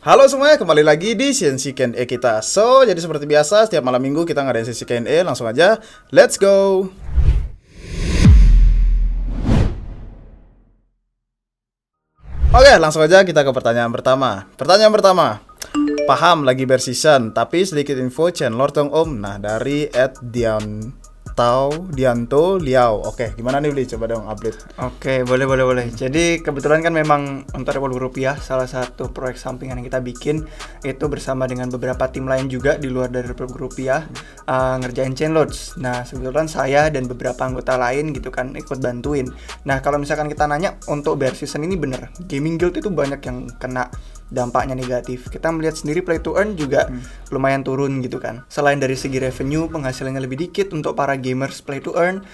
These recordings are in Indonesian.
Halo semuanya, kembali lagi di sesi Q&A kita. So, jadi seperti biasa, setiap malam minggu kita ngadain sesi Q&A. Langsung aja, let's go! Oke, langsung aja kita ke pertanyaan pertama. Paham lagi berseason, tapi sedikit info channel dong Om. Nah, dari Dianto Liao. Oke, gimana nih Bli? Coba dong update. Oke, boleh. Jadi kebetulan kan memang untuk Revolusi Rupiah salah satu proyek sampingan yang kita bikin itu bersama dengan beberapa tim lain juga di luar dari Revolusi Rupiah ngerjain chain loads. Nah, kebetulan saya dan beberapa anggota lain gitu kan ikut bantuin. Nah, kalau misalkan kita nanya untuk bear season ini bener, gaming guild itu banyak yang kena dampaknya negatif. Kita melihat sendiri play to earn juga lumayan turun gitu kan. Selain dari segi revenue, penghasilannya lebih dikit untuk para gamers play to earn.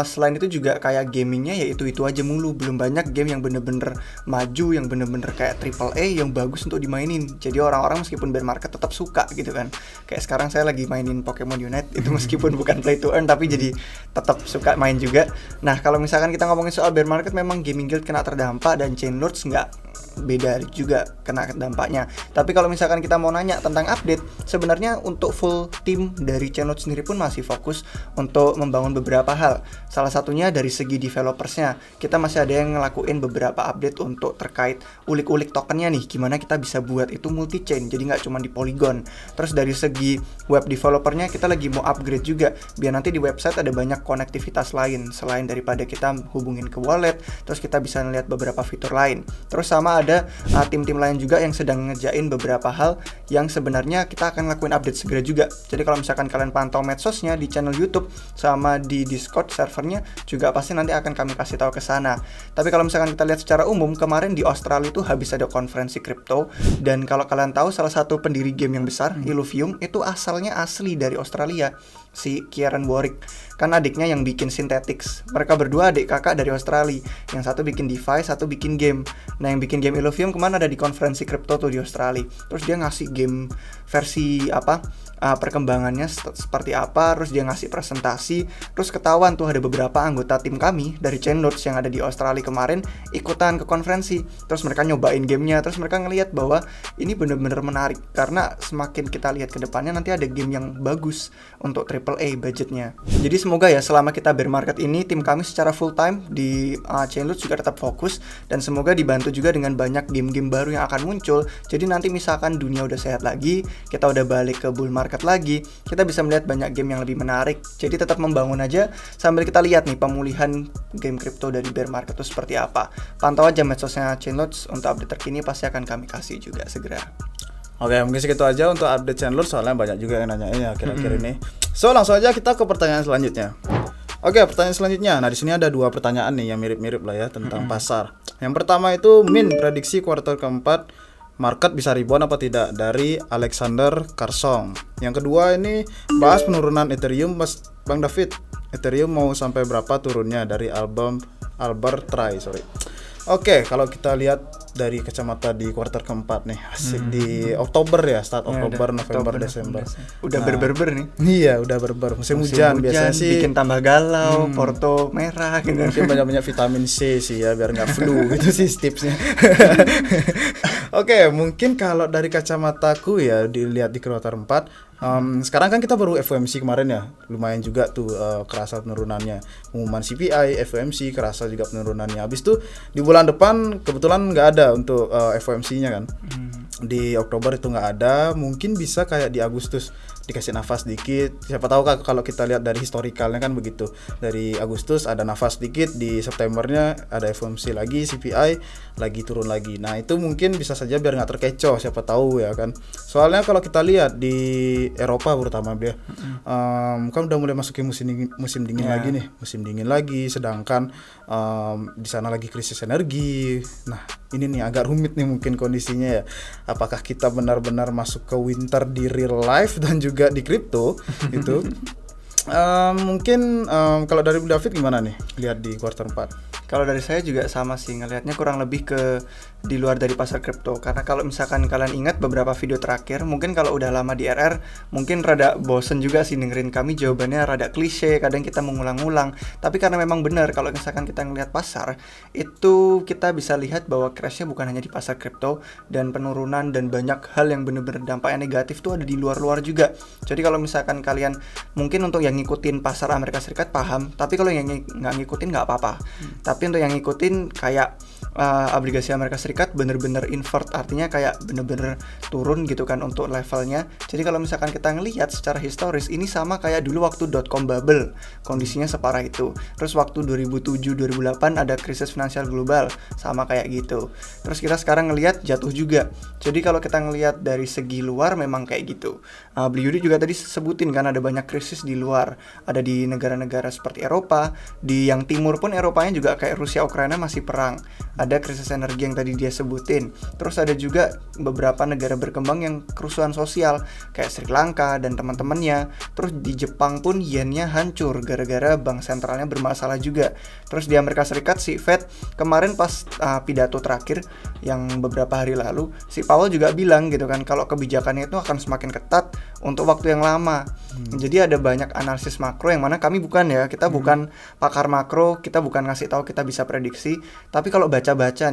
Selain itu juga kayak gamingnya ya itu aja mulu. Belum banyak game yang bener-bener maju, yang bener-bener kayak AAA yang bagus untuk dimainin. Jadi orang-orang meskipun bear market tetap suka gitu kan. Kayak sekarang saya lagi mainin Pokemon Unite itu meskipun bukan play to earn tapi jadi tetap suka main juga. Nah, kalau misalkan kita ngomongin soal bear market, memang gaming guild kena terdampak dan chain lords nggak beda juga kena dampaknya. Tapi kalau misalkan kita mau nanya tentang update, sebenarnya untuk full tim dari Chainlord sendiri pun masih fokus untuk membangun beberapa hal. Salah satunya dari segi developersnya, kita masih ada yang ngelakuin beberapa update untuk terkait ulik-ulik tokennya nih, gimana kita bisa buat itu multi chain, jadi nggak cuma di Polygon. Terus dari segi web developernya kita lagi mau upgrade juga, biar nanti di website ada banyak konektivitas lain selain daripada kita hubungin ke wallet, terus kita bisa melihat beberapa fitur lain. Terus sama ada tim-tim lain juga yang sedang ngerjain beberapa hal yang sebenarnya kita akan lakuin update segera juga. Jadi kalau misalkan kalian pantau medsosnya di channel YouTube sama di Discord servernya juga pasti nanti akan kami kasih tahu ke sana. Tapi kalau misalkan kita lihat secara umum, kemarin di Australia itu habis ada konferensi kripto, dan kalau kalian tahu salah satu pendiri game yang besar, Illuvium, itu asalnya asli dari Australia, si Kieran Warwick. Kan adiknya yang bikin Synthetix. Mereka berdua adik kakak dari Australia. Yang satu bikin DeFi, satu bikin game. Nah, yang bikin game Illuvium kemana ada di konferensi kripto tuh di Australia. Terus dia ngasih game versi perkembangannya seperti apa, terus dia ngasih presentasi, terus ketahuan tuh ada beberapa anggota tim kami dari Chainlords yang ada di Australia kemarin ikutan ke konferensi, terus mereka nyobain gamenya, terus mereka ngelihat bahwa ini bener-bener menarik, karena semakin kita lihat ke depannya nanti ada game yang bagus untuk AAA budgetnya. Jadi semoga ya selama kita bear market ini, tim kami secara full time di Chainlords juga tetap fokus, dan semoga dibantu juga dengan banyak game-game baru yang akan muncul. Jadi nanti misalkan dunia udah sehat lagi, kita udah balik ke bull market lagi, kita bisa melihat banyak game yang lebih menarik. Jadi tetap membangun aja sambil kita lihat nih pemulihan game crypto dari bear market itu seperti apa. Pantau aja medsosnya Chainlords untuk update terkini, pasti akan kami kasih juga segera. Oke, mungkin segitu aja untuk update Chainlord, soalnya banyak juga yang nanyain ya akhir-akhir ini. So, langsung aja kita ke pertanyaan selanjutnya. Oke, pertanyaan selanjutnya. Nah, di sini ada dua pertanyaan nih yang mirip-mirip lah ya tentang pasar. Yang pertama itu prediksi kuartal keempat market bisa rebound apa tidak, dari Alexander Karsong. Yang kedua ini bahas penurunan Ethereum, Mas Bang David. Ethereum mau sampai berapa turunnya, dari Albert Try. Oke, kalau kita lihat dari kacamata di kuartal keempat nih, asik di Oktober ya, start Oktober, November, Desember. Udah berber nih. Iya, udah berber. Musim hujan biasanya sih bikin tambah galau, Porto merah gitu. Mungkin banyak-banyak vitamin C sih ya, biar nggak flu gitu sih tipsnya. Oke, mungkin kalau dari kacamataku ya, dilihat di kuartal 4, sekarang kan kita baru FOMC kemarin ya, lumayan juga tuh kerasa penurunannya. Pengumuman CPI, FOMC kerasa juga penurunannya. Habis itu di bulan depan kebetulan nggak ada untuk FOMC-nya kan. Di Oktober itu nggak ada, mungkin bisa kayak di Agustus dikasih nafas dikit. Siapa tahu kan, kalau kita lihat dari historikalnya kan begitu. Dari Agustus ada nafas dikit, di Septembernya ada FOMC lagi, CPI lagi turun lagi. Nah, itu mungkin bisa saja biar nggak terkecoh, siapa tahu ya kan. Soalnya kalau kita lihat di Eropa terutama dia kan udah mulai masukin musim dingin lagi nih, musim dingin lagi, sedangkan di sana lagi krisis energi. Nah, ini nih agak rumit nih mungkin kondisinya ya. Apakah kita benar-benar masuk ke winter di real life dan juga di kripto itu? Mungkin kalau dari David gimana nih lihat di kuartal 4? Kalau dari saya juga sama sih, ngelihatnya kurang lebih ke di luar dari pasar kripto. Karena kalau misalkan kalian ingat beberapa video terakhir, mungkin kalau udah lama di RR, mungkin rada bosen juga sih dengerin kami, jawabannya rada klise, kadang kita mengulang-ulang. Tapi karena memang benar, kalau misalkan kita ngelihat pasar, itu kita bisa lihat bahwa crashnya bukan hanya di pasar kripto, dan penurunan dan banyak hal yang benar-benar dampaknya negatif tuh ada di luar-luar juga. Jadi kalau misalkan kalian, mungkin untuk yang ngikutin pasar Amerika Serikat paham, tapi kalau yang nggak ngikutin nggak apa-apa. Tapi untuk yang ngikutin kayak obligasi Amerika Serikat bener-bener invert, artinya kayak bener-bener turun gitu kan untuk levelnya. Jadi kalau misalkan kita ngelihat secara historis, ini sama kayak dulu waktu .com bubble, kondisinya separah itu. Terus waktu 2007-2008 ada krisis finansial global, sama kayak gitu. Terus kita sekarang ngelihat jatuh juga. Jadi kalau kita ngelihat dari segi luar memang kayak gitu. Beli Yudi juga tadi sebutin kan ada banyak krisis di luar, ada di negara-negara seperti Eropa, di yang timur pun Eropanya juga kayak Rusia Ukraina masih perang, ada krisis energi yang tadi dia sebutin. Terus ada juga beberapa negara berkembang yang kerusuhan sosial kayak Sri Lanka dan teman-temannya. Terus di Jepang pun yennya hancur gara-gara bank sentralnya bermasalah juga. Terus di Amerika Serikat si Fed kemarin pas pidato terakhir yang beberapa hari lalu, si Powell juga bilang gitu kan kalau kebijakannya itu akan semakin ketat untuk waktu yang lama. Jadi ada banyak analisis makro yang mana kami bukan ya, kita bukan pakar makro, kita bukan ngasih tahu kita bisa prediksi, tapi kalau baca-baca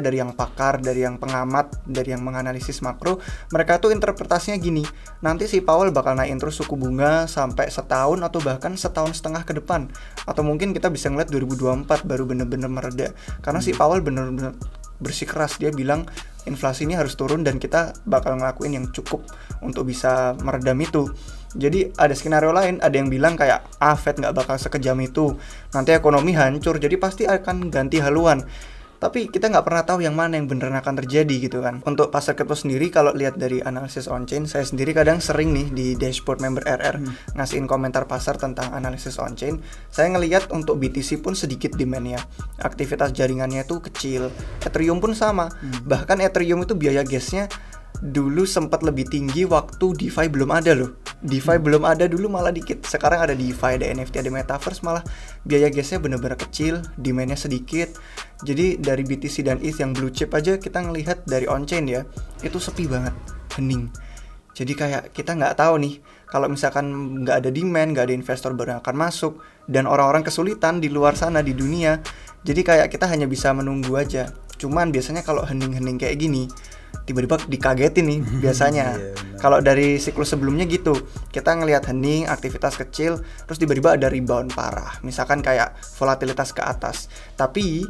dari yang pakar, dari yang pengamat, dari yang menganalisis makro, mereka tuh interpretasinya gini, nanti si Powell bakal naikin terus suku bunga sampai setahun atau bahkan setahun setengah ke depan, atau mungkin kita bisa ngeliat 2024 baru bener-bener mereda, karena si Powell bener-bener bersikeras, dia bilang inflasi ini harus turun dan kita bakal ngelakuin yang cukup untuk bisa meredam itu. Jadi ada skenario lain, ada yang bilang kayak Fed nggak bakal sekejam itu, nanti ekonomi hancur, jadi pasti akan ganti haluan. Tapi kita nggak pernah tahu yang mana yang beneran akan terjadi gitu kan. Untuk pasar kripto sendiri, kalau lihat dari analisis on-chain, saya sendiri kadang sering nih di dashboard member RR ngasihin komentar pasar tentang analisis on-chain. Saya ngelihat untuk BTC pun sedikit demand-nya, aktivitas jaringannya itu kecil. Ethereum pun sama, bahkan Ethereum itu biaya gasnya dulu sempat lebih tinggi waktu DeFi belum ada loh. DeFi belum ada dulu malah dikit. Sekarang ada DeFi, ada NFT, ada Metaverse, malah biaya gasnya bener-bener kecil, demandnya sedikit. Jadi dari BTC dan ETH yang blue chip aja kita ngelihat dari on-chain ya, itu sepi banget, hening. Jadi kayak kita nggak tahu nih, kalau misalkan nggak ada demand, nggak ada investor baru yang akan masuk, dan orang-orang kesulitan di luar sana di dunia. Jadi kayak kita hanya bisa menunggu aja. Cuman biasanya kalau hening-hening kayak gini, tiba-tiba dikagetin nih biasanya. Kalau dari siklus sebelumnya gitu, kita ngelihat hening, aktivitas kecil, terus tiba-tiba ada rebound parah. Misalkan kayak volatilitas ke atas. Tapi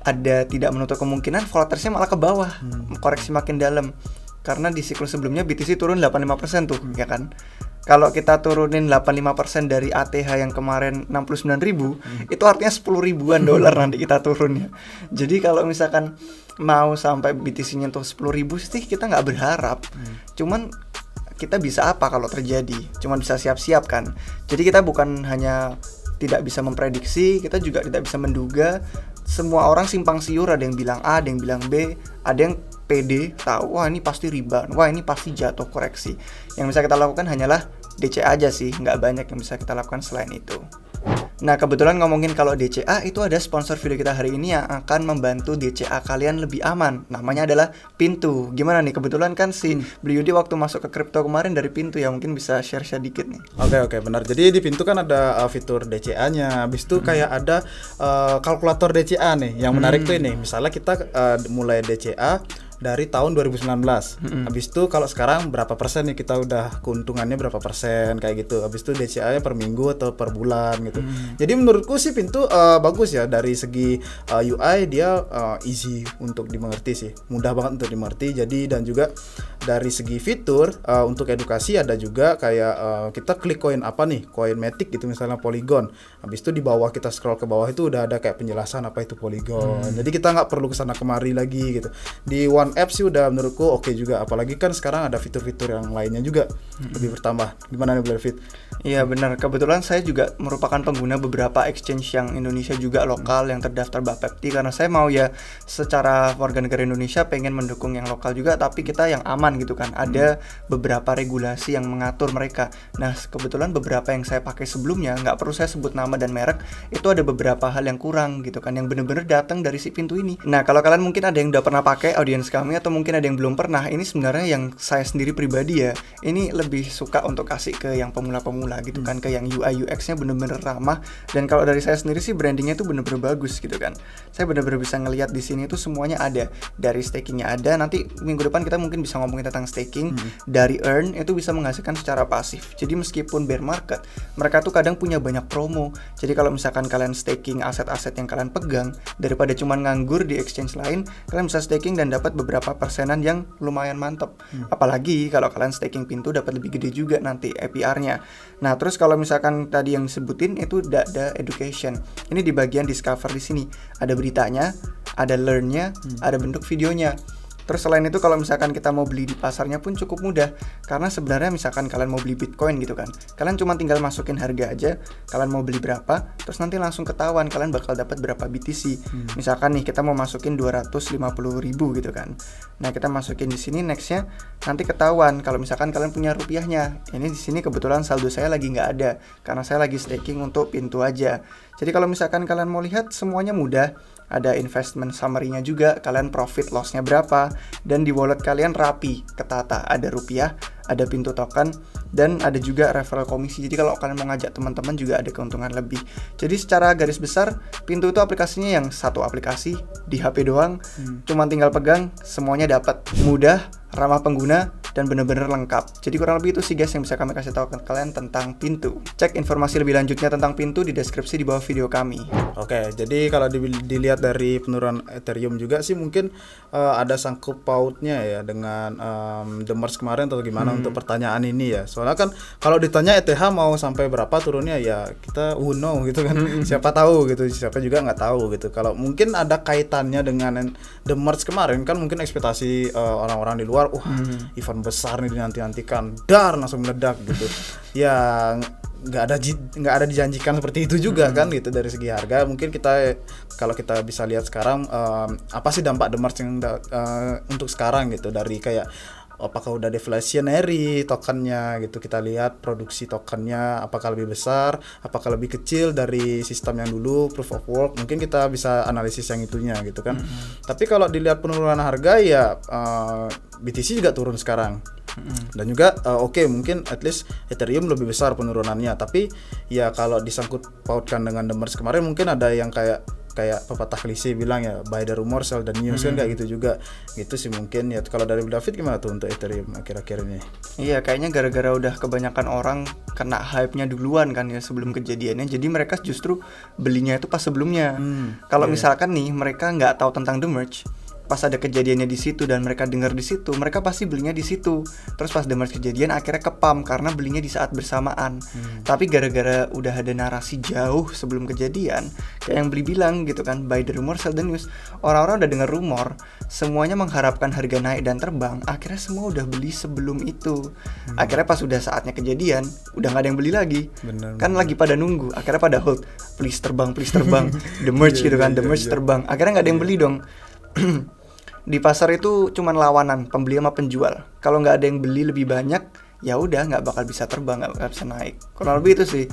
ada tidak menutup kemungkinan volatilitasnya malah ke bawah, koreksi makin dalam. Karena di siklus sebelumnya BTC turun 85% tuh, ya kan? Kalau kita turunin 85% dari ATH yang kemarin 69.000, itu artinya 10 ribuan dolar nanti kita turunnya. Jadi kalau misalkan mau sampai BTC nyentuh 10.000 sih kita nggak berharap. Cuman kita bisa apa kalau terjadi? Cuman bisa siap-siap kan. Jadi kita bukan hanya tidak bisa memprediksi, kita juga tidak bisa menduga. Semua orang simpang siur, ada yang bilang A, ada yang bilang B, ada yang PD, tahu wah ini pasti rebound, wah ini pasti jatuh koreksi. Yang bisa kita lakukan hanyalah DCA aja sih, nggak banyak yang bisa kita lakukan selain itu. Nah kebetulan ngomongin kalau DCA, itu ada sponsor video kita hari ini yang akan membantu DCA kalian lebih aman. Namanya adalah Pintu. Gimana nih, kebetulan kan si Beli Yudi waktu masuk ke kripto kemarin dari Pintu ya, mungkin bisa share dikit nih. Oke, benar. Jadi di Pintu kan ada fitur DCA-nya. Habis itu kayak ada kalkulator DCA nih. Yang menarik tuh ini, misalnya kita mulai DCA dari tahun 2019. Habis itu kalau sekarang berapa persen nih kita udah keuntungannya berapa persen kayak gitu. Habis itu DCA-nya per minggu atau per bulan gitu. Jadi menurutku sih Pintu bagus ya, dari segi UI dia easy untuk dimengerti sih. Mudah banget untuk dimengerti. Jadi dan juga dari segi fitur untuk edukasi ada juga kayak kita klik koin apa nih, koin Matic gitu misalnya Polygon. Habis itu di bawah kita scroll ke bawah itu udah ada kayak penjelasan apa itu Polygon. Jadi kita nggak perlu kesana kemari lagi gitu. Di One App sih udah menurutku oke juga, apalagi kan sekarang ada fitur-fitur yang lainnya juga lebih bertambah. Gimana nih Blairfit? Iya benar, kebetulan saya juga merupakan pengguna beberapa exchange yang Indonesia juga lokal yang terdaftar Bapepti, karena saya mau ya secara warga negara Indonesia pengen mendukung yang lokal juga, tapi kita yang aman ketentuan gitu kan. Ada beberapa regulasi yang mengatur mereka. Nah, kebetulan beberapa yang saya pakai sebelumnya, nggak perlu saya sebut nama dan merek, itu ada beberapa hal yang kurang gitu kan, yang bener-bener datang dari si pintu ini. Nah, kalau kalian mungkin ada yang udah pernah pakai, audiens kami, atau mungkin ada yang belum pernah, ini sebenarnya yang saya sendiri pribadi ya, ini lebih suka untuk kasih ke yang pemula-pemula gitu kan, ke yang UI UX-nya bener-bener ramah. Dan kalau dari saya sendiri sih brandingnya tuh bener-bener bagus gitu kan. Saya bener-bener bisa ngelihat di sini tuh semuanya ada. Dari stakingnya ada, nanti minggu depan kita mungkin bisa ngomongin tentang staking. Dari earn itu bisa menghasilkan secara pasif. Jadi meskipun bear market, mereka tuh kadang punya banyak promo. Jadi kalau misalkan kalian staking aset-aset yang kalian pegang, daripada cuman nganggur di exchange lain, kalian bisa staking dan dapat beberapa persenan yang lumayan mantap. Apalagi kalau kalian staking pintu dapat lebih gede juga nanti APR-nya. Nah, terus kalau misalkan tadi yang disebutin itu ada education. Ini di bagian discover di sini. Ada beritanya, ada learn-nya, ada bentuk videonya. Terus selain itu kalau misalkan kita mau beli di pasarnya pun cukup mudah. Karena sebenarnya misalkan kalian mau beli Bitcoin gitu kan, kalian cuma tinggal masukin harga aja, kalian mau beli berapa, terus nanti langsung ketahuan kalian bakal dapat berapa BTC. Misalkan nih kita mau masukin 250.000 gitu kan. Nah, kita masukin di sini nextnya, nanti ketahuan kalau misalkan kalian punya rupiahnya. Ini di sini kebetulan saldo saya lagi nggak ada karena saya lagi staking untuk pintu aja. Jadi kalau misalkan kalian mau lihat semuanya mudah. Ada investment summary-nya juga, kalian profit loss-nya berapa, dan di wallet kalian rapi, ketata, ada rupiah, ada pintu token, dan ada juga referral komisi. Jadi kalau kalian mau ngajak teman-teman juga ada keuntungan lebih. Jadi secara garis besar, pintu itu aplikasinya yang satu aplikasi di HP doang, cuma tinggal pegang, semuanya dapat, mudah, ramah pengguna, dan bener-bener lengkap. Jadi kurang lebih itu sih guys yang bisa kami kasih tahu ke kalian tentang pintu. Cek informasi lebih lanjutnya tentang pintu di deskripsi di bawah video kami. Oke, jadi kalau dilihat dari penurunan Ethereum juga sih mungkin ada sangkut pautnya ya dengan The Merge kemarin atau gimana untuk pertanyaan ini ya. Soalnya kan kalau ditanya ETH mau sampai berapa turunnya ya kita who know gitu kan. Siapa tahu gitu, siapa juga nggak tahu gitu. Kalau mungkin ada kaitannya dengan The Merge kemarin kan mungkin ekspektasi orang-orang di luar, event besar nih dinanti-nantikan, dar langsung meledak gitu. Ya nggak ada dijanjikan seperti itu juga kan gitu. Dari segi harga mungkin kita kalau kita bisa lihat sekarang apa sih dampak The Merge yang untuk sekarang gitu, dari kayak apakah udah deflationary tokennya gitu, kita lihat produksi tokennya apakah lebih besar, apakah lebih kecil dari sistem yang dulu proof of work, mungkin kita bisa analisis yang itunya gitu kan. Tapi kalau dilihat penurunan harga ya BTC juga turun sekarang. Dan juga oke, mungkin at least Ethereum lebih besar penurunannya, tapi ya kalau disangkut pautkan dengan The Merge kemarin mungkin ada yang kayak pepatah klise bilang ya, buy the rumor sell the news kan kayak gitu juga gitu sih mungkin ya. Kalau dari David gimana tuh untuk Ethereum akhir-akhir ini? Iya, kayaknya gara-gara udah kebanyakan orang kena hype-nya duluan kan ya sebelum kejadiannya, jadi mereka justru belinya itu pas sebelumnya. Kalau misalkan nih mereka nggak tahu tentang The Merge, pas ada kejadiannya di situ dan mereka dengar di situ, mereka pasti belinya di situ. Terus pas The Merge kejadian akhirnya kepam karena belinya di saat bersamaan. Tapi gara-gara udah ada narasi jauh sebelum kejadian, kayak yang beli bilang gitu kan, buy the rumor sell the news. Orang-orang udah dengar rumor, semuanya mengharapkan harga naik dan terbang, akhirnya semua udah beli sebelum itu. Akhirnya pas udah saatnya kejadian, udah nggak ada yang beli lagi. Kan lagi pada nunggu, akhirnya pada hold, please terbang The Merge gitu kan, The Merge terbang. Akhirnya nggak ada yang beli dong. Di pasar itu cuman lawanan, pembeli sama penjual. Kalau nggak ada yang beli lebih banyak, ya udah nggak bakal bisa terbang, nggak bakal bisa naik. Kurang lebih itu sih.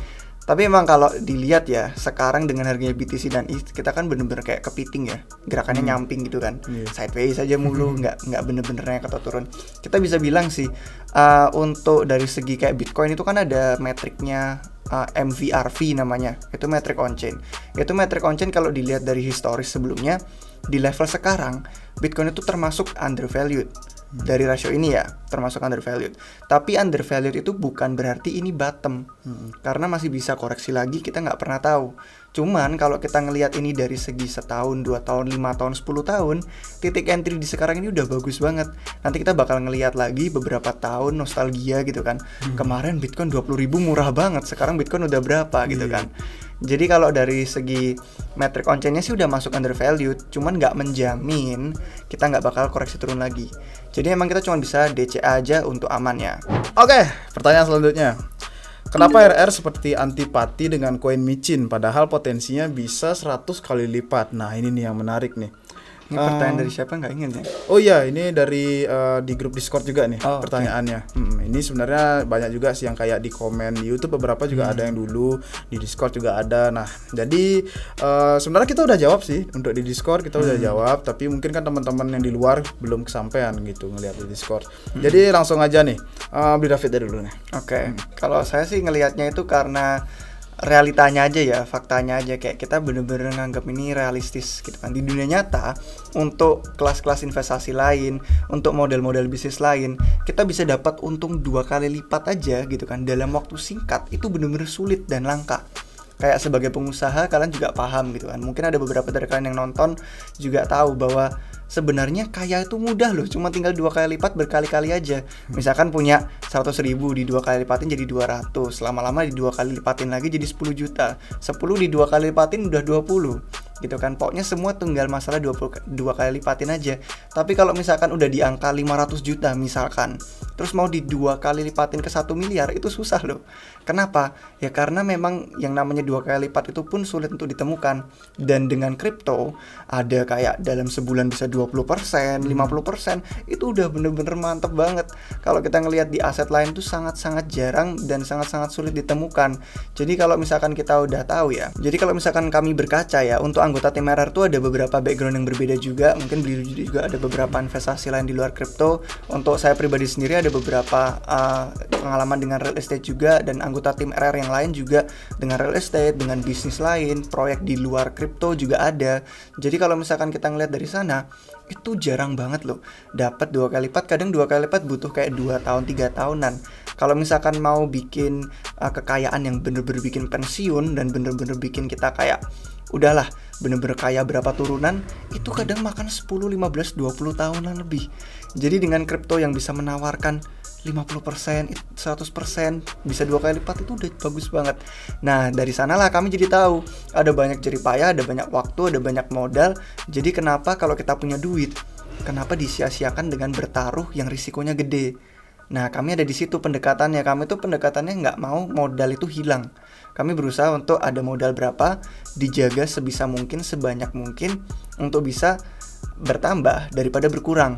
Tapi emang kalau dilihat ya, sekarang dengan harganya BTC dan ETH, kita kan bener-bener kayak kepiting ya, gerakannya nyamping gitu kan, sideways aja mulu, nggak bener-bener naik atau turun. Kita bisa bilang sih, untuk dari segi kayak Bitcoin itu kan ada metriknya, MVRV namanya, itu metrik on chain. Itu metrik on chain kalau dilihat dari historis sebelumnya, di level sekarang Bitcoin itu termasuk undervalued. Dari rasio ini ya, termasuk undervalued. Tapi undervalued itu bukan berarti ini bottom, karena masih bisa koreksi lagi, kita nggak pernah tahu. Cuman kalau kita ngelihat ini dari segi setahun, 2 tahun, 5 tahun, 10 tahun, titik entry di sekarang ini udah bagus banget. Nanti kita bakal ngelihat lagi beberapa tahun nostalgia gitu kan. Kemarin Bitcoin 20.000 murah banget, sekarang Bitcoin udah berapa gitu kan. Jadi kalau dari segi metric on chain-nya sih udah masuk undervalued, cuman nggak menjamin kita nggak bakal koreksi turun lagi. Jadi emang kita cuma bisa DCA aja untuk amannya. Oke, pertanyaan selanjutnya. Kenapa RR seperti antipati dengan koin micin padahal potensinya bisa 100 kali lipat? Nah, ini nih yang menarik nih. Ini pertanyaan dari siapa nggak ingin ya? Oh iya, ini dari di grup Discord juga nih pertanyaannya. Ini sebenarnya banyak juga sih yang kayak di komen di YouTube, beberapa juga ada yang dulu di Discord juga ada. Nah, jadi sebenarnya kita udah jawab sih untuk di Discord, kita udah jawab, tapi mungkin kan teman-teman yang di luar belum kesampaian gitu ngelihat di Discord. Jadi langsung aja nih, Beli David dari dulu nih. Oke. Kalau saya sih ngelihatnya itu karena realitanya aja ya, faktanya aja, kayak kita bener-bener nganggap ini realistis gitu kan. Di dunia nyata, untuk kelas-kelas investasi lain, untuk model-model bisnis lain, kita bisa dapat untung 2 kali lipat aja gitu kan dalam waktu singkat. Itu bener-bener sulit dan langka. Kayak sebagai pengusaha kalian juga paham gitu kan. Mungkin ada beberapa dari kalian yang nonton juga tahu bahwa sebenarnya kaya itu mudah loh, cuma tinggal 2 kali lipat berkali-kali aja. Misalkan punya 100.000, di 2 kali lipatin jadi 200, lama-lama di 2 kali lipatin lagi jadi 10 juta, 10 di 2 kali lipatin udah 20 gitu kan. Pokoknya semua tinggal masalah 2 kali lipatin aja. Tapi kalau misalkan udah di angka 500 juta misalkan, terus mau di 2 kali lipatin ke 1 miliar, itu susah loh. Kenapa? Ya karena memang yang namanya 2 kali lipat itu pun sulit untuk ditemukan. Dan dengan kripto ada kayak dalam sebulan bisa 20%, 50%, itu udah bener-bener mantep banget. Kalau kita ngelihat di aset lain tuh sangat-sangat jarang dan sangat-sangat sulit ditemukan. Jadi kalau misalkan kita udah tahu ya, jadi kalau misalkan kami berkaca ya, untuk anggota tim RR tuh ada beberapa background yang berbeda juga. Mungkin Beli juga ada beberapa investasi lain di luar kripto. Untuk saya pribadi sendiri ada beberapa pengalaman dengan real estate juga, dan anggota tim RR yang lain juga dengan real estate, dengan bisnis lain, proyek di luar kripto juga ada. Jadi kalau misalkan kita ngeliat dari sana, itu jarang banget loh dapat 2 kali lipat. Kadang 2 kali lipat butuh kayak 2 tahun 3 tahunan. Kalau misalkan mau bikin kekayaan yang bener-bener bikin pensiun dan bener-bener bikin kita kayak udahlah bener-bener kaya berapa turunan, itu kadang makan 10, 15, 20 tahunan lebih. Jadi dengan kripto yang bisa menawarkan 50%, 100%, bisa 2 kali lipat, itu udah bagus banget. Nah, dari sanalah kami jadi tahu ada banyak jerih payah, ada banyak waktu, ada banyak modal. Jadi kenapa kalau kita punya duit, kenapa disia-siakan dengan bertaruh yang risikonya gede? Nah, kami ada di situ pendekatannya. Kami tuh pendekatannya nggak mau modal itu hilang. Kami berusaha untuk ada modal berapa, dijaga sebisa mungkin, sebanyak mungkin, untuk bisa bertambah daripada berkurang.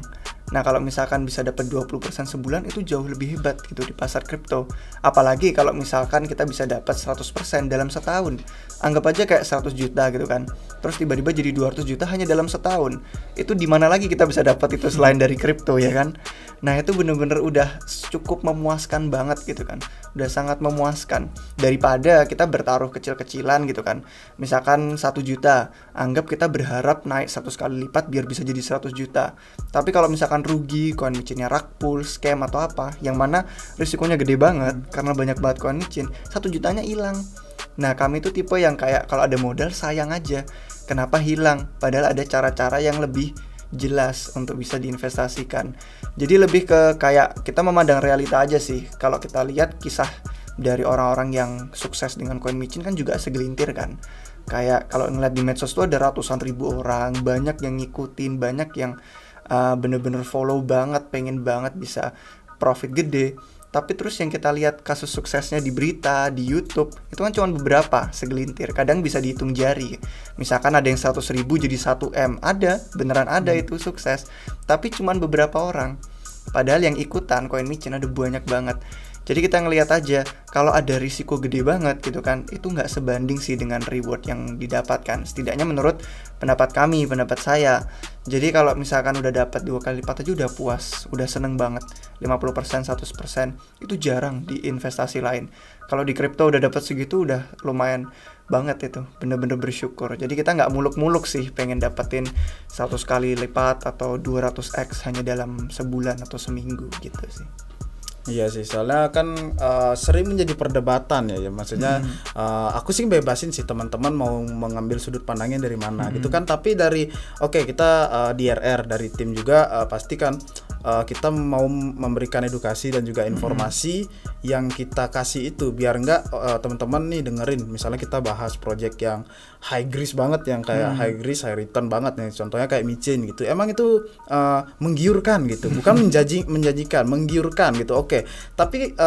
Nah, kalau misalkan bisa dapat 20% sebulan, itu jauh lebih hebat gitu di pasar kripto. Apalagi kalau misalkan kita bisa dapat 100% dalam setahun. Anggap aja kayak 100 juta gitu kan. Terus tiba-tiba jadi 200 juta hanya dalam setahun. Itu di mana lagi kita bisa dapat itu selain dari kripto ya kan? Nah, itu bener-bener udah cukup memuaskan banget gitu kan. Udah sangat memuaskan. Daripada kita bertaruh kecil-kecilan gitu kan. Misalkan 1 juta, anggap kita berharap naik 100 kali lipat biar bisa jadi 100 juta. Tapi kalau misalkan rugi, koin micinnya rug pull, scam atau apa, yang mana risikonya gede banget karena banyak banget koin micin, 1 jutanya hilang. Nah, kami itu tipe yang kayak kalau ada modal sayang aja, kenapa hilang? Padahal ada cara-cara yang lebih jelas untuk bisa diinvestasikan. Jadi lebih ke kayak kita memandang realita aja sih. Kalau kita lihat kisah dari orang-orang yang sukses dengan koin micin kan juga segelintir kan. Kayak kalau ngeliat di medsos tuh ada ratusan ribu orang, banyak yang ngikutin, banyak yang bener-bener follow banget, pengen banget bisa profit gede. Tapi terus yang kita lihat kasus suksesnya di berita, di YouTube, itu kan cuma beberapa, segelintir. Kadang bisa dihitung jari. Misalkan ada yang 100.000 jadi 1M, ada, beneran ada itu sukses. Tapi cuma beberapa orang. Padahal yang ikutan koin micin ada banyak banget. Jadi kita ngelihat aja, kalau ada risiko gede banget gitu kan, itu nggak sebanding sih dengan reward yang didapatkan. Setidaknya menurut pendapat kami, pendapat saya. Jadi kalau misalkan udah dapat 2 kali lipat aja udah puas, udah seneng banget. 50%, 100% itu jarang di investasi lain. Kalau di kripto udah dapat segitu udah lumayan banget itu, bener-bener bersyukur. Jadi kita nggak muluk-muluk sih pengen dapetin 100 kali lipat atau 200x hanya dalam sebulan atau seminggu gitu sih. Iya sih, soalnya kan sering menjadi perdebatan ya, maksudnya aku sih bebasin sih teman-teman mau mengambil sudut pandangnya dari mana gitu kan. Tapi dari kita di RR dari tim juga pastikan kita mau memberikan edukasi dan juga informasi yang kita kasih itu biar nggak teman-teman nih dengerin, misalnya kita bahas project yang high risk banget, yang kayak high risk high return banget nih, contohnya kayak micin gitu, emang itu menggiurkan gitu, bukan menjanjikan, menggiurkan gitu. Oke, tapi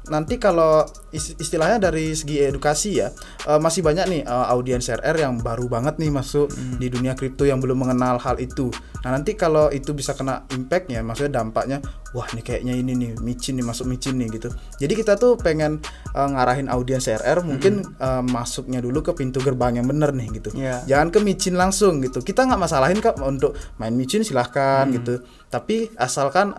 nanti kalau istilahnya dari segi edukasi ya, masih banyak nih audiens RR yang baru banget nih masuk di dunia kripto yang belum mengenal hal itu. Nah nanti kalau itu bisa kena impactnya, maksudnya dampaknya, wah nih kayaknya ini nih micin nih, masuk micin nih gitu. Jadi kita tuh pengen ngarahin audiens RR mungkin masuknya dulu ke pintu gerbang yang bener nih gitu. Jangan ke micin langsung gitu. Kita nggak masalahin kok untuk main micin, silahkan gitu. Tapi asalkan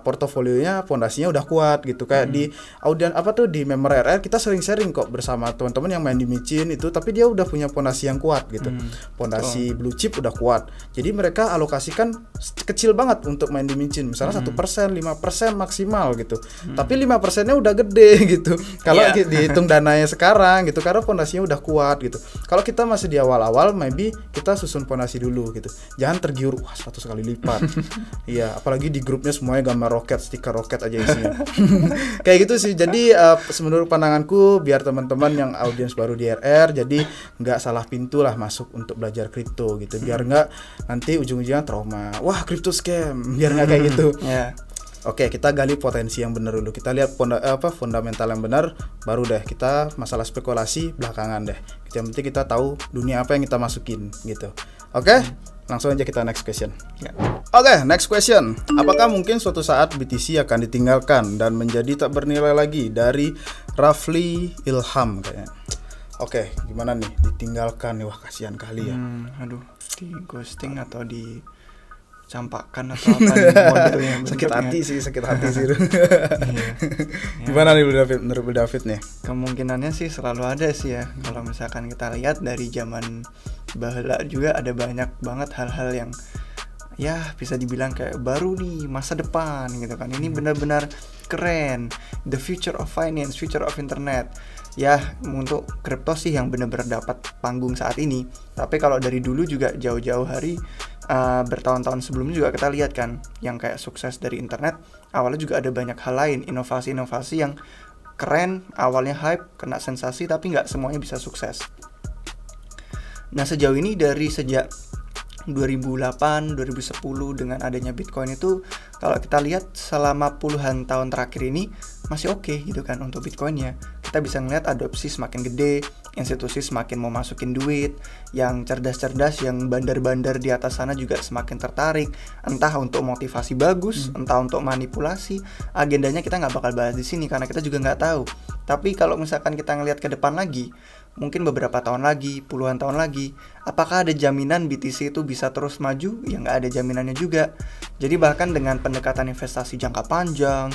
portofolionya, fondasinya udah kuat gitu. Kayak di audiens di member RR kita sering sharing kok bersama teman-teman yang main di micin itu, tapi dia udah punya fondasi yang kuat gitu. Fondasi blue chip udah kuat. Jadi mereka alokasikan kecil banget untuk main di micin. Misalnya 1%, 5% maksimal gitu. Tapi 5%-nya udah gede gitu. Kalau dihitung dananya sekarang gitu, karena fondasinya udah kuat gitu. Kalau kita masih di awal-awal, maybe kita susun fondasi dulu gitu. Jangan tergiur, wah 100 kali lipat. Iya, apalagi di grupnya semuanya gambar roket, stiker roket aja isinya. Kayak gitu sih. Jadi menurut pandanganku, biar teman-teman yang audiens baru di RR, jadi nggak salah pintu lah masuk untuk belajar kripto gitu. Biar nggak nanti ujung-ujungnya trauma. Wah, kripto scam. Biar nggak kayak gitu. Oke, kita gali potensi yang benar dulu. Kita lihat fundamental yang benar, baru deh kita masalah spekulasi belakangan deh. Yang penting kita tahu dunia apa yang kita masukin gitu. Oke, langsung aja kita next question. Oke, next question. Apakah mungkin suatu saat BTC akan ditinggalkan dan menjadi tak bernilai lagi? Dari Rafli Ilham kayaknya. Oke, gimana nih ditinggalkan nih? Wah, kasihan kali ya. Di ghosting atau di campakkan atau apa nih modelnya. sakit hati sih. Gimana nih menurut David nih? Kemungkinannya sih selalu ada sih ya. Kalau misalkan kita lihat dari zaman baheula juga ada banyak banget hal-hal yang ya bisa dibilang kayak baru nih, masa depan gitu kan. Ini benar-benar keren, the future of finance, future of internet. Ya, untuk kripto sih yang benar-benar dapat panggung saat ini. Tapi kalau dari dulu juga jauh-jauh hari, bertahun-tahun sebelumnya juga kita lihat kan, yang kayak sukses dari internet, awalnya juga ada banyak hal lain, inovasi-inovasi yang keren, awalnya hype, kena sensasi, tapi nggak semuanya bisa sukses. Nah, sejauh ini dari sejak 2008, 2010 dengan adanya Bitcoin itu, kalau kita lihat selama puluhan tahun terakhir ini masih oke gitu kan untuk Bitcoinnya. Kita bisa ngeliat adopsi semakin gede, institusi semakin mau masukin duit, yang cerdas-cerdas, yang bandar-bandar di atas sana juga semakin tertarik, entah untuk motivasi bagus, entah untuk manipulasi. Agendanya kita nggak bakal bahas di sini karena kita juga nggak tahu. Tapi kalau misalkan kita ngeliat ke depan lagi, mungkin beberapa tahun lagi, puluhan tahun lagi, apakah ada jaminan BTC itu bisa terus maju? Ya nggak ada jaminannya juga. Jadi bahkan dengan pendekatan investasi jangka panjang,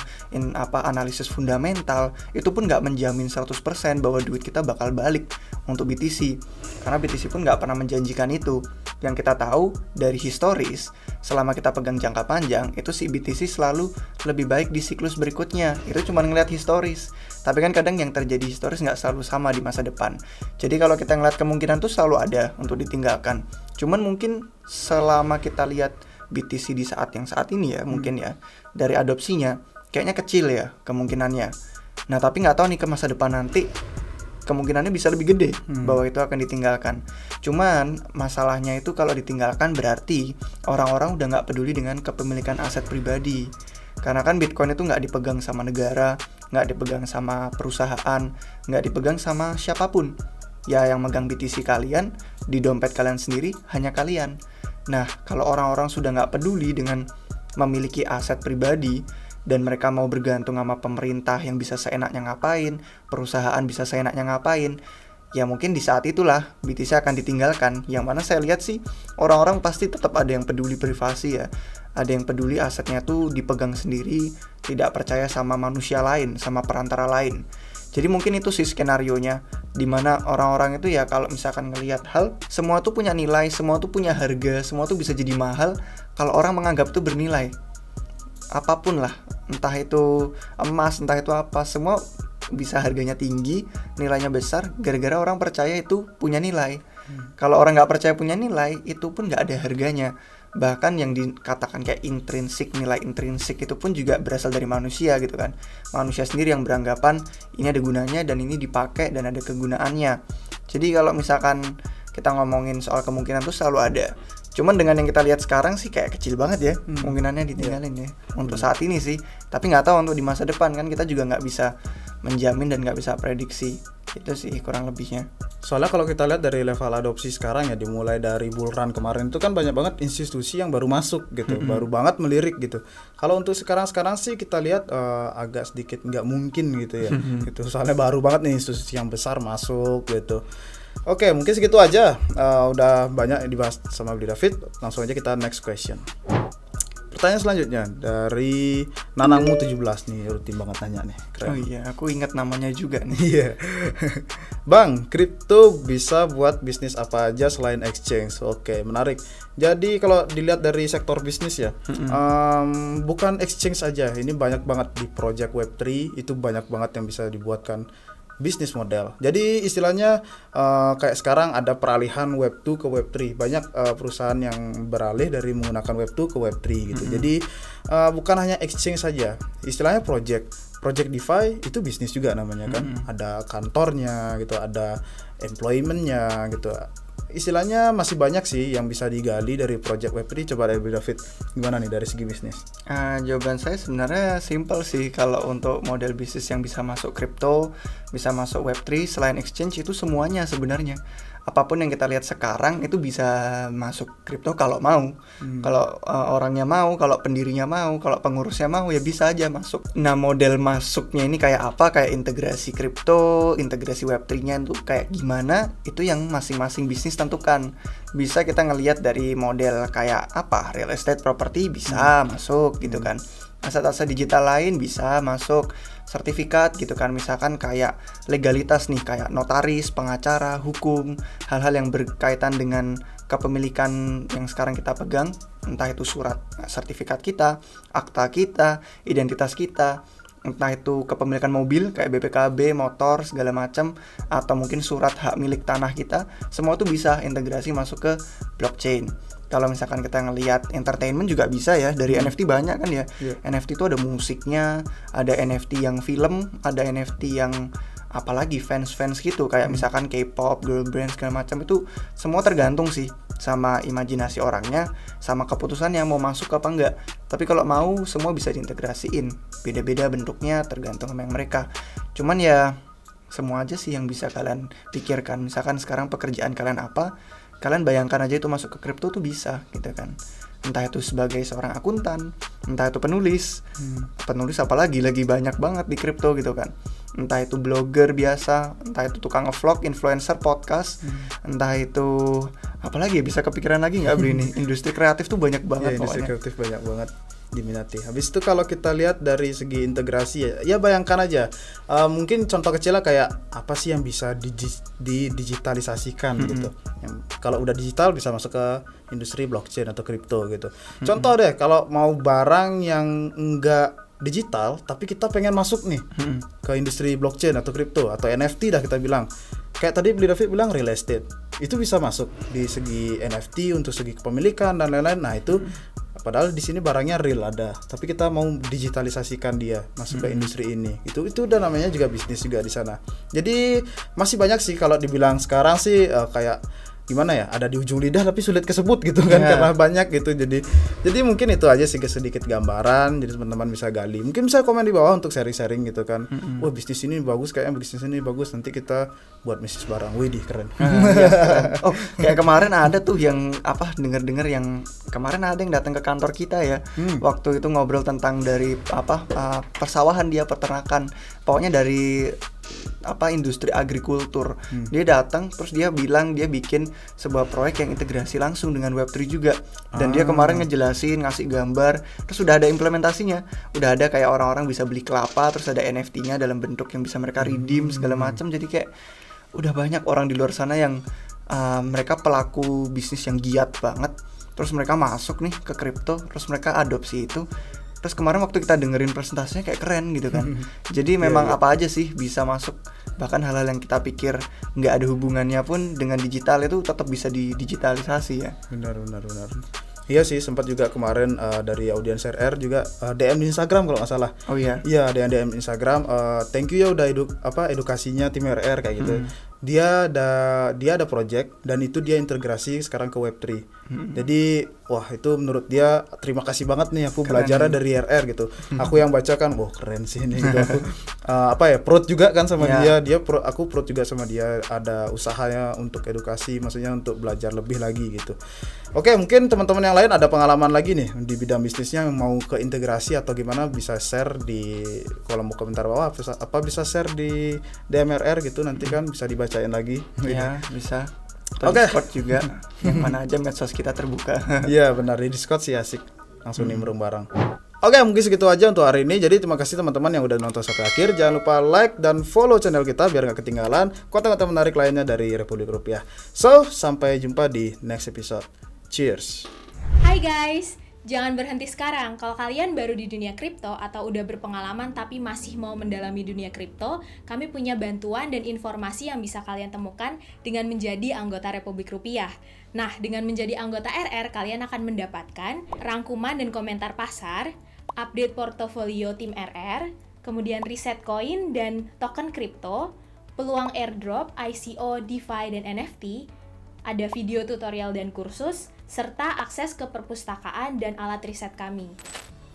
analisis fundamental, itu pun nggak menjamin 100% bahwa duit kita bakal balik untuk BTC. Karena BTC pun nggak pernah menjanjikan itu. Yang kita tahu dari historis, selama kita pegang jangka panjang, itu si BTC selalu lebih baik di siklus berikutnya. Itu cuma ngeliat historis. Tapi kan kadang yang terjadi historis nggak selalu sama di masa depan. Jadi kalau kita ngeliat kemungkinan tuh selalu ada untuk ditinggalkan. Cuman mungkin selama kita lihat BTC di saat yang saat ini ya, mungkin ya, dari adopsinya kayaknya kecil ya kemungkinannya. Nah tapi nggak tahu nih ke masa depan nanti kemungkinannya bisa lebih gede bahwa itu akan ditinggalkan. Cuman masalahnya itu kalau ditinggalkan berarti orang-orang udah nggak peduli dengan kepemilikan aset pribadi. Karena kan Bitcoin itu nggak dipegang sama negara, nggak dipegang sama perusahaan, nggak dipegang sama siapapun. Ya yang megang BTC kalian, di dompet kalian sendiri hanya kalian. Nah kalau orang-orang sudah nggak peduli dengan memiliki aset pribadi, dan mereka mau bergantung sama pemerintah yang bisa seenaknya ngapain, perusahaan bisa seenaknya ngapain, ya mungkin di saat itulah BTC akan ditinggalkan. Yang mana saya lihat sih orang-orang pasti tetap ada yang peduli privasi ya, ada yang peduli asetnya tuh dipegang sendiri, tidak percaya sama manusia lain, sama perantara lain. Jadi mungkin itu sih skenarionya, dimana orang-orang itu ya kalau misalkan ngelihat hal, semua tuh punya nilai, semua tuh punya harga, semua tuh bisa jadi mahal kalau orang menganggap itu bernilai. Apapun lah, entah itu emas, entah itu apa, semua bisa harganya tinggi, nilainya besar, gara-gara orang percaya itu punya nilai. Kalau orang nggak percaya punya nilai, itu pun nggak ada harganya. Bahkan yang dikatakan kayak nilai intrinsik itu pun juga berasal dari manusia gitu kan. Manusia sendiri yang beranggapan ini ada gunanya dan ini dipakai dan ada kegunaannya. Jadi kalau misalkan kita ngomongin soal kemungkinan tuh selalu ada. Cuman dengan yang kita lihat sekarang sih kayak kecil banget ya kemungkinannya ditinggalin ya untuk saat ini sih. Tapi nggak tahu untuk di masa depan kan kita juga nggak bisa menjamin dan nggak bisa prediksi. Itu sih kurang lebihnya. Soalnya kalau kita lihat dari level adopsi sekarang ya, dimulai dari Bull Run kemarin itu kan banyak banget institusi yang baru masuk gitu, baru banget melirik gitu. Kalau untuk sekarang sih kita lihat agak sedikit nggak mungkin gitu ya, gitu. Soalnya baru banget nih institusi yang besar masuk gitu. Oke, mungkin segitu aja. Udah banyak dibahas sama Beli David. Langsung aja kita next question. Pertanyaan selanjutnya dari Nanangmu 17 nih, rutin banget nanya nih. Keren. Oh iya, aku ingat namanya juga nih. Iya. Bang, kripto bisa buat bisnis apa aja selain exchange? Oke, menarik. Jadi kalau dilihat dari sektor bisnis ya, bukan exchange aja. Ini banyak banget di project Web3, itu banyak banget yang bisa dibuatkan bisnis model. Jadi istilahnya kayak sekarang ada peralihan Web 2 ke Web 3. Banyak perusahaan yang beralih dari menggunakan Web 2 ke Web 3 gitu. Jadi bukan hanya exchange saja. Istilahnya project DeFi itu bisnis juga namanya kan. Ada kantornya gitu, ada employment-nya gitu. Istilahnya masih banyak sih yang bisa digali dari project Web3. Coba dari David, gimana nih dari segi bisnis? Jawaban saya sebenarnya simple sih. Kalau untuk model bisnis yang bisa masuk kripto, bisa masuk Web3 selain exchange itu semuanya sebenarnya. Apapun yang kita lihat sekarang itu bisa masuk kripto kalau mau. Kalau orangnya mau, kalau pendirinya mau, kalau pengurusnya mau ya bisa aja masuk. Nah, model masuknya ini kayak apa? Kayak integrasi kripto, integrasi Web3-nya itu kayak gimana? Itu yang masing-masing bisnis tentukan. Bisa kita ngelihat dari model kayak apa? Real estate property bisa masuk gitu kan. Aset-aset digital lain bisa masuk, sertifikat gitu kan, misalkan kayak legalitas nih, kayak notaris, pengacara, hukum, hal-hal yang berkaitan dengan kepemilikan yang sekarang kita pegang, entah itu surat sertifikat kita, akta kita, identitas kita, entah itu kepemilikan mobil kayak BPKB, motor, segala macam, atau mungkin surat hak milik tanah kita, semua itu bisa integrasi masuk ke blockchain. Kalau misalkan kita ngelihat entertainment juga bisa ya, dari NFT banyak kan ya. NFT itu ada musiknya, ada NFT yang film, ada NFT yang apalagi fans gitu, kayak misalkan K-pop, girl band segala macam, itu semua tergantung sih sama imajinasi orangnya, sama keputusannya mau masuk apa enggak. Tapi kalau mau semua bisa diintegrasiin, beda-beda bentuknya tergantung sama yang mereka. Cuman ya semua aja sih yang bisa kalian pikirkan. Misalkan sekarang pekerjaan kalian apa, kalian bayangkan aja itu masuk ke kripto tuh bisa gitu kan. Entah itu sebagai seorang akuntan, entah itu penulis apalagi lagi banyak banget di kripto gitu kan. Entah itu blogger biasa, entah itu tukang nge-vlog, influencer, podcast, entah itu apalagi ya, bisa kepikiran lagi nggak Bri ini? Industri kreatif tuh banyak banget industri pokoknya. Kreatif banyak banget diminati. Habis itu kalau kita lihat dari segi integrasi ya bayangkan aja, mungkin contoh kecilnya kayak apa sih yang bisa didigitalisasikan gitu. Yang kalau udah digital bisa masuk ke industri blockchain atau kripto gitu. Contoh deh, kalau mau barang yang enggak digital tapi kita pengen masuk nih ke industri blockchain atau kripto atau NFT dah kita bilang. Kayak tadi Beli David bilang real estate. Itu bisa masuk di segi NFT untuk segi kepemilikan dan lain-lain. Nah, itu padahal di sini barangnya real ada, tapi kita mau digitalisasikan dia masuk ke industri ini. Itu udah namanya juga bisnis juga di sana. Jadi masih banyak sih kalau dibilang sekarang sih kayak gimana ya, ada di ujung lidah tapi sulit kesebut gitu kan, karena banyak gitu. Jadi mungkin itu aja sih sedikit gambaran, jadi teman-teman bisa gali, mungkin bisa komen di bawah untuk sharing-sharing gitu kan. Wah, bisnis ini bagus, kayaknya bisnis ini bagus, nanti kita buat bisnis bareng. Widih, keren. Iya, keren. Oh, kayak kemarin ada tuh yang dengar-dengar yang kemarin ada yang datang ke kantor kita ya. Waktu itu ngobrol tentang dari persawahan, dia peternakan, pokoknya dari industri agrikultur. Dia datang terus dia bilang dia bikin sebuah proyek yang integrasi langsung dengan Web3 juga. Dan dia kemarin ngejelasin, ngasih gambar, terus udah ada implementasinya. Udah ada kayak orang-orang bisa beli kelapa, terus ada NFT-nya dalam bentuk yang bisa mereka redeem segala macam. Jadi kayak udah banyak orang di luar sana yang mereka pelaku bisnis yang giat banget. Terus mereka masuk nih ke kripto, terus mereka adopsi itu. Terus kemarin waktu kita dengerin presentasinya kayak keren gitu kan. Jadi memang apa aja sih bisa masuk. Bahkan hal-hal yang kita pikir nggak ada hubungannya pun dengan digital itu tetap bisa didigitalisasi ya. Benar. Iya sih, sempat juga kemarin dari audiens RR juga DM di Instagram kalau nggak salah. Oh iya. Iya, ada yang DM Instagram. Thank you ya udah edukasinya tim RR kayak gitu. Dia ada project dan itu dia integrasi sekarang ke Web3. Jadi wah itu menurut dia terima kasih banget nih aku belajarnya dari RR gitu. Aku yang baca kan, wah keren sih ini gitu. Aku proud juga kan sama dia. Aku proud juga sama dia, ada usahanya untuk edukasi, maksudnya untuk belajar lebih lagi gitu. Oke, mungkin teman-teman yang lain ada pengalaman lagi nih di bidang bisnisnya yang mau ke integrasi atau gimana, bisa share di kolom komentar bawah, bisa share di DMRR gitu, nanti kan bisa dibacain lagi. Iya, bisa. Atau Discord juga, yang mana aja medsos kita terbuka. Iya benar, di Discord sih asik, langsung nimbrung bareng. Oke, mungkin segitu aja untuk hari ini. Jadi terima kasih teman-teman yang udah nonton sampai akhir. Jangan lupa like dan follow channel kita biar gak ketinggalan konten-konten menarik lainnya dari Republik Rupiah. So, sampai jumpa di next episode. Cheers. Hai guys, jangan berhenti sekarang. Kalau kalian baru di dunia kripto atau udah berpengalaman tapi masih mau mendalami dunia kripto, kami punya bantuan dan informasi yang bisa kalian temukan dengan menjadi anggota Republik Rupiah. Nah, dengan menjadi anggota RR, kalian akan mendapatkan rangkuman dan komentar pasar, update portofolio tim RR, kemudian riset koin dan token kripto, peluang airdrop, ICO, DeFi, dan NFT, ada video tutorial dan kursus, serta akses ke perpustakaan dan alat riset kami.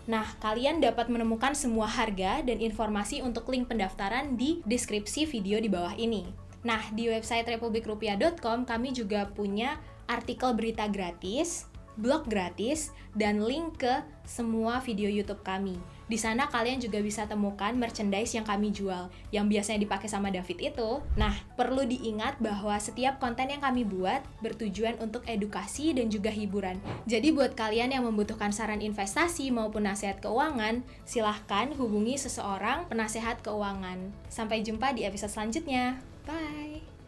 Nah, kalian dapat menemukan semua harga dan informasi untuk link pendaftaran di deskripsi video di bawah ini. Nah, di website republikrupiah.com kami juga punya artikel berita gratis, blog gratis, dan link ke semua video YouTube kami. Di sana kalian juga bisa temukan merchandise yang kami jual, yang biasanya dipakai sama David itu. Nah, perlu diingat bahwa setiap konten yang kami buat bertujuan untuk edukasi dan juga hiburan. Jadi buat kalian yang membutuhkan saran investasi maupun nasihat keuangan, silahkan hubungi seseorang penasehat keuangan. Sampai jumpa di episode selanjutnya. Bye!